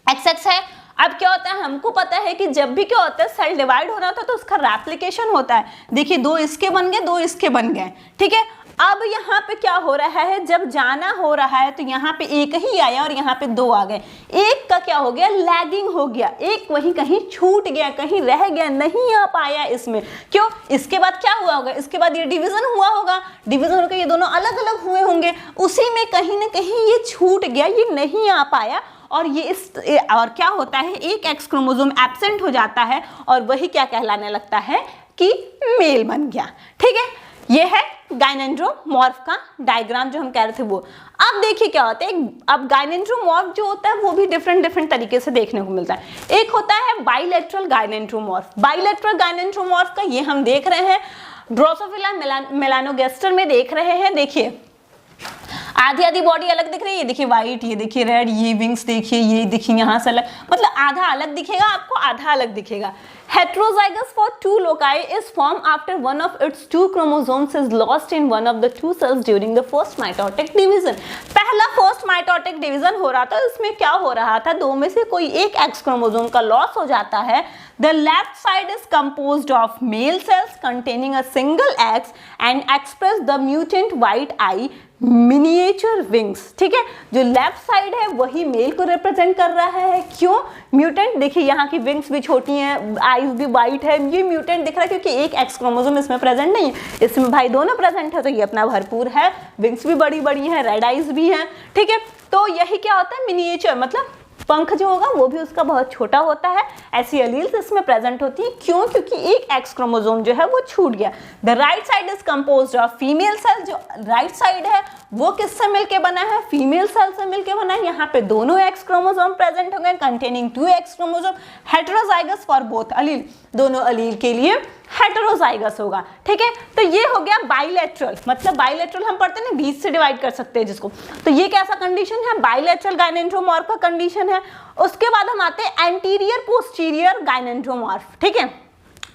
XX है। अब क्या होता है, हमको पता है कि जब भी क्या होता है सेल डिवाइड हो रहा होता है तो उसका रेप्लिकेशन होता है। देखिए 2 इसके बन गए, 2 इसके बन गए, ठीक है। अब यहाँ पे क्या हो रहा है, जब जाना हो रहा है तो यहाँ पे एक ही आया और यहाँ पे 2 आ गए, एक का क्या हो गया, लैगिंग हो गया, एक वहीं कहीं छूट गया, कहीं रह गया, नहीं आ पाया इसमें। क्यों, इसके बाद क्या हुआ होगा, इसके बाद ये डिवीजन हुआ होगा, डिवीजन होकर ये दोनों अलग अलग हुए होंगे, उसी में कहीं ना कहीं ये छूट गया, ये नहीं आ पाया, और ये और क्या होता है, एक एक्स क्रोमोसोम एब्सेंट हो जाता है और वही क्या कहलाने लगता है कि मेल बन गया, ठीक है। ये है गायनेंड्रोमॉर्फ का डायग्राम जो हम कह रहे थे वो। अब देखिए क्या होता है, अब गायनेंड्रोमॉर्फ जो होता है वो भी डिफरेंट तरीके से देखने को मिलता है। एक होता है बाइलेटरल गायनेंड्रोमॉर्फ। बाइलेटरल गायनेंड्रोमॉर्फ का ये हम देख रहे हैं ड्रोसोफिला मेलानोगास्टर में देख रहे हैं। देखिए आधी आधी बॉडी अलग दिख रही है, ये देखिए व्हाइट, ये देखिए रेड, ये विंग्स देखिए, ये देखिए यहाँ से अलग, मतलब आधा अलग दिखेगा आपको, आधा अलग दिखेगा। Heterozygous for two loci is formed after one of its two chromosomes is lost in one of the two cells during the first mitotic division। पहला फर्स्ट माइटोटिक डिवीजन हो रहा था, इसमें क्या हो रहा था, दो में से कोई एक एक्स क्रोमोसोम का लॉस हो जाता है। The left side is composed of male cells containing a single X and express the mutant white eye miniature wings. ठीक है, जो लेफ्ट साइड है वही मेल को रिप्रेजेंट कर रहा है। क्यों? म्यूटेंट देखिए, यहाँ की विंग्स भी छोटी हैं, आईज भी वाइट है, ये म्यूटेंट दिख रहा है क्योंकि एक एक्स क्रोमोसोम इसमें प्रेजेंट नहीं है, इसमें भाई दोनों प्रेजेंट है, तो ये अपना भरपूर है, विंग्स भी बड़ी बड़ी हैं, रेड आईज भी हैं। ठीक है, तो यही क्या होता है मिनिएचर, मतलब पंख जो होगा वो भी उसका बहुत छोटा होता है। ऐसी एलील्स इसमें प्रेजेंट होती है। क्यों? क्योंकि एक एक्स क्रोमोसोम जो है वो छूट गया। The right side is composed of female cell. जो राइट साइड है वो किससे मिलके बना है? फीमेल सेल से मिलके बना है। यहाँ पे दोनों एक्स क्रोमोसोम प्रेजेंट होंगे containing 2 X chromosome. Heterozygous for both allele, दोनों अलील के लिए हेटेरोजाइगस होगा। ठीक है, तो ये हो गया बाइलेटरल, मतलब बाइलेटरल हम पढ़ते हैं ना 20 से डिवाइड कर सकते हैं जिसको, तो ये कैसा कंडीशन है? बाइलेटरल गायनेंड्रोमॉर्फ का कंडीशन है। उसके बाद हम आते हैं एंटीरियर पोस्टीरियर गायनेंड्रोमॉर्फ। ठीक है,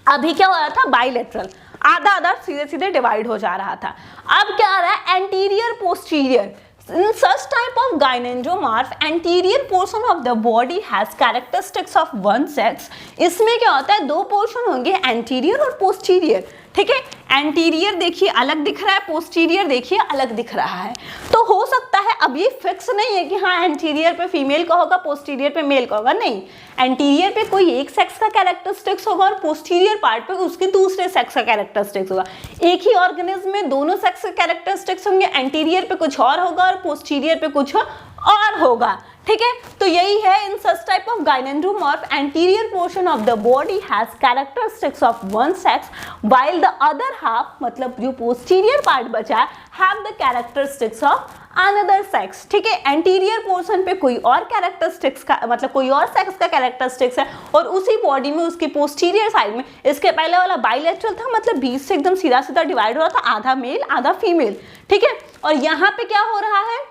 अभी क्या हो रहा था? बाइलेटरल, आधा आधा सीधे सीधे डिवाइड हो जा रहा था। अब क्या आ रहा है? Anterior posterior. In such type of gynandromorph, anterior portion of the body has characteristics of one sex। इसमें क्या होता है? दो पोर्शन होंगे, एंटीरियर और पोस्टीरियर। ठीक है, एंटीरियर देखिए अलग दिख रहा है, पोस्टीरियर देखिए अलग दिख रहा है। तो हो सकता है, अब ये फिक्स नहीं है कि हाँ एंटीरियर पे फीमेल का होगा, पोस्टीरियर पे मेल का होगा, नहीं। एंटीरियर पे कोई एक सेक्स का कैरेक्टरिस्टिक्स होगा और पोस्टीरियर पार्ट पे उसके दूसरे सेक्स का कैरेक्टरिस्टिक्स होगा। एक ही ऑर्गेनिज्म में दोनों सेक्स के कैरेक्टरिस्टिक्स होंगे, एंटीरियर पे कुछ और होगा और पोस्टीरियर पे कुछ और होगा। ठीक है, तो यही है in such type of gynandromorph anterior portion of the body has characteristics of one sex while the other half, मतलब जो पोस्टीरियर पार्ट बचा है, have the characteristics of another sex. ठीक है, एंटीरियर पोर्शन पे कोई और कैरेक्टरिस्टिक्स का, मतलब कोई और सेक्स का कैरेक्टरिस्टिक्स है, और उसी बॉडी में उसकी पोस्टीरियर साइड में, इसके पहले वाला बाइलेटरल था, मतलब 20 से एकदम सीधा सीधा डिवाइड हो रहा था, आधा मेल आधा फीमेल। ठीक है, और यहाँ पे क्या हो रहा है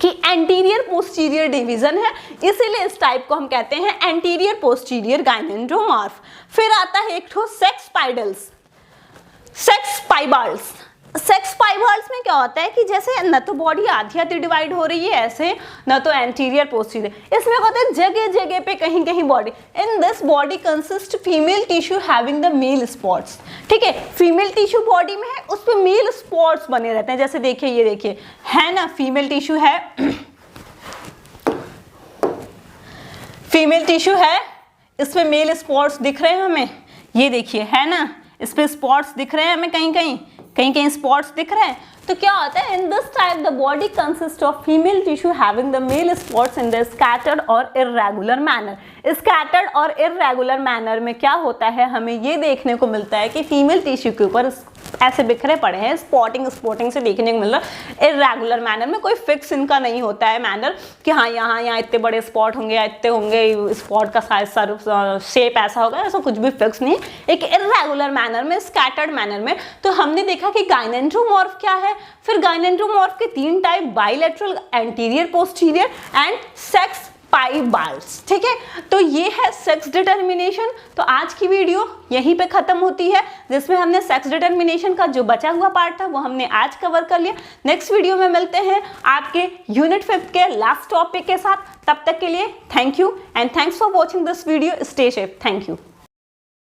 कि एंटीरियर पोस्टीरियर डिवीजन है, इसीलिए इस टाइप को हम कहते हैं एंटीरियर पोस्टीरियर गायनेंड्रोमॉर्फ। फिर आता है एक ठो सेक्स पाइडल्स, सेक्स पाइबाल्स। सेक्स पाइबाल्स में क्या होता है कि जैसे न तो बॉडी आधी आधी डिवाइड हो रही है ऐसे, न तो एंटीरियर पोस्टीरियर, इसमें होता है जगह जगह पे कहीं कहीं body. In this body consist female tissue having the male spots. ठीक है, फीमेल टिश्यू बॉडी में है, उस पर मेल स्पॉट्स बने रहते हैं। जैसे देखिए, ये देखिए है ना, फीमेल टिश्यू है, फीमेल टिश्यू है, इस पे मेल स्पॉट्स दिख रहे हैं हमें, ये देखिए है ना, इस पे स्पॉट्स दिख रहे हैं हमें, कहीं कहीं कहीं कहीं स्पॉट्स दिख रहे हैं। तो क्या होता है? In this type the body consist of female tissue having the male spots in the scattered और इररेगुलर मैनर। स्कैटर्ड और इररेगुलर मैनर में क्या होता है? हमें ये देखने को मिलता है कि फीमेल टिश्यू के ऊपर ऐसे बिखरे पड़े हैं, स्पॉटिंग से देखने को मिल रहा है। इररेगुलर मैनर में कोई फिक्स इनका नहीं होता है मैनर कि हाँ यहाँ इतने बड़े स्पॉट होंगे या इतने होंगे, स्पॉट का साइज शेप ऐसा होगा, ऐसा कुछ भी फिक्स नहीं। एक इररेगुलर मैनर में, स्कैटर्ड मैनर में। तो हमने देखा कि गायनेंड्रोमॉर्फ क्या है। फिर गायनेंड्रोमॉर्फ के 3 type, bilateral, anterior posterior and sex piebalds. ठीक है, तो ये है सेक्स डिटर्मिनेशन। तो आज की वीडियो यहीं पे खत्म होती है, जिसमें हमने सेक्स डिटर्मिनेशन का जो बचा हुआ पार्ट था वो हमने आज कवर कर लिया। नेक्स्ट वीडियो में मिलते हैं आपके यूनिट 5 के लास्ट टॉपिक के साथ। तब तक के लिए thank you and thanks for watching this video. Stay safe. Thank you.